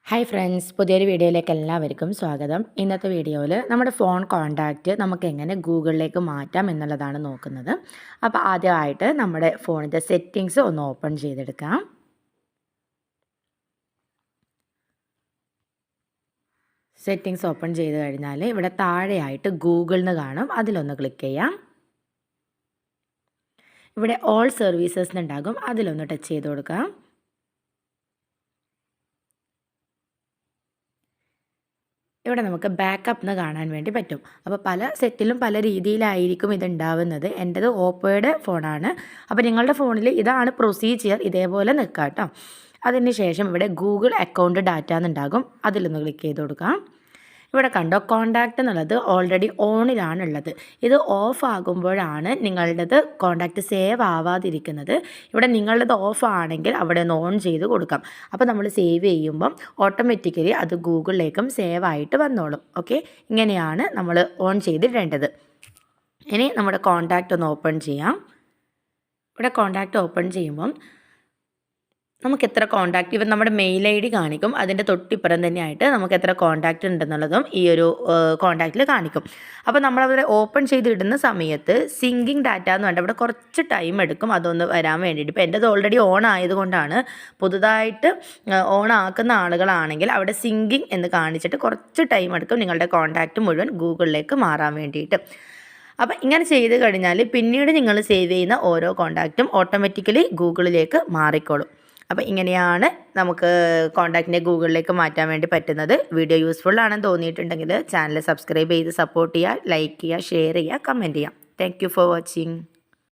Hi friends, പുതിയൊരു വീഡിയോയിലേക്ക് എല്ലാവർക്കും സ്വാഗതം. ഇന്നത്തെ വീഡിയോയിൽ നമ്മുടെ ഫോൺ കോൺടാക്റ്റ് നമുക്ക് എങ്ങനെ ഗൂഗിളിലേക്ക് മാറ്റാം എന്നുള്ളതാണ് നോക്കുന്നത്. അപ്പോൾ ആദ്യമായിട്ട് നമ്മുടെ ഫോണിൻ്റെ സെറ്റിങ്സ് ഒന്ന് ഓപ്പൺ ചെയ്തെടുക്കാം. സെറ്റിങ്സ് ഓപ്പൺ ചെയ്ത് കഴിഞ്ഞാൽ ഇവിടെ താഴെയായിട്ട് ഗൂഗിൾ എന്ന് കാണും, അതിലൊന്ന് ക്ലിക്ക് ചെയ്യാം. ഇവിടെ ഓൾ സർവീസസ് എന്നുണ്ടാകും, അതിലൊന്ന് ടച്ച് ചെയ്ത് കൊടുക്കാം. ഇവിടെ നമുക്ക് ബാക്കപ്പ് എന്ന് കാണാൻ വേണ്ടി പറ്റും. അപ്പോൾ പല സെറ്റിലും പല രീതിയിലായിരിക്കും ഇതുണ്ടാവുന്നത്. എൻ്റേത് ഓപ്പോയുടെ ഫോണാണ്. അപ്പോൾ നിങ്ങളുടെ ഫോണിൽ ഇതാണ് പ്രൊസീജിയർ, ഇതേപോലെ നിൽക്കാം കേട്ടോ. അതിന് ശേഷം ഇവിടെ ഗൂഗിൾ അക്കൗണ്ട് ഡാറ്റ എന്നുണ്ടാകും, അതിലൊന്ന് ക്ലിക്ക് ചെയ്ത് കൊടുക്കാം. ഇവിടെ കണ്ടോ, കോൺടാക്റ്റ് എന്നുള്ളത് ഓൾറെഡി ഓണിലാണുള്ളത്. ഇത് ഓഫ് ആകുമ്പോഴാണ് നിങ്ങളുടേത് കോൺടാക്റ്റ് സേവ് ആവാതിരിക്കുന്നത്. ഇവിടെ നിങ്ങളുടേത് ഓഫ് ആണെങ്കിൽ അവിടെ ഒന്ന് ഓൺ ചെയ്ത് കൊടുക്കാം. അപ്പോൾ നമ്മൾ സേവ് ചെയ്യുമ്പം ഓട്ടോമാറ്റിക്കലി അത് ഗൂഗിളിലേക്കും സേവ് ആയിട്ട് വന്നോളും. ഓക്കെ, ഇങ്ങനെയാണ് നമ്മൾ ഓൺ ചെയ്തിടേണ്ടത്. ഇനി നമ്മുടെ കോൺടാക്റ്റ് ഒന്ന് ഓപ്പൺ ചെയ്യാം. ഇവിടെ കോൺടാക്റ്റ് ഓപ്പൺ ചെയ്യുമ്പം നമുക്ക് എത്ര കോൺടാക്റ്റ്, ഇവൻ നമ്മുടെ മെയിൽ ID കാണിക്കും. അതിൻ്റെ തൊട്ടിപ്പുറം തന്നെയായിട്ട് നമുക്ക് എത്ര കോൺടാക്റ്റ് ഉണ്ടെന്നുള്ളതും ഈ ഒരു കോൺടാക്റ്റിൽ കാണിക്കും. അപ്പോൾ നമ്മളവിടെ ഓപ്പൺ ചെയ്തിടുന്ന സമയത്ത് സിങ്കിങ് ഡാറ്റ എന്ന് വേണ്ട, ഇവിടെ കുറച്ച് ടൈം എടുക്കും അതൊന്ന് വരാൻ വേണ്ടിയിട്ട്. ഇപ്പോൾ എൻ്റെത് ഓൾറെഡി ഓൺ ആയതുകൊണ്ടാണ്. പുതുതായിട്ട് ഓൺ ആക്കുന്ന ആളുകളാണെങ്കിൽ അവിടെ സിങ്കിങ് എന്ന് കാണിച്ചിട്ട് കുറച്ച് ടൈം എടുക്കും നിങ്ങളുടെ കോൺടാക്റ്റ് മുഴുവൻ ഗൂഗിളിലേക്ക് മാറാൻ വേണ്ടിയിട്ട്. അപ്പോൾ ഇങ്ങനെ ചെയ്ത് കഴിഞ്ഞാൽ പിന്നീട് നിങ്ങൾ സേവ് ചെയ്യുന്ന ഓരോ കോൺടാക്റ്റും ഓട്ടോമാറ്റിക്കലി ഗൂഗിളിലേക്ക് മാറിക്കോളും. അപ്പോൾ ഇങ്ങനെയാണ് നമുക്ക് കോൺടാക്റ്റിനെ ഗൂഗിളിലേക്ക് മാറ്റാൻ വേണ്ടി പറ്റുന്നത്. വീഡിയോ യൂസ്ഫുൾ ആണെന്ന് തോന്നിയിട്ടുണ്ടെങ്കിൽ ചാനൽ സബ്സ്ക്രൈബ് ചെയ്ത് സപ്പോർട്ട് ചെയ്യുക, ലൈക്ക് ചെയ്യുക, ഷെയർ ചെയ്യുക, കമൻറ്റ് ചെയ്യുക. Thank you for watching.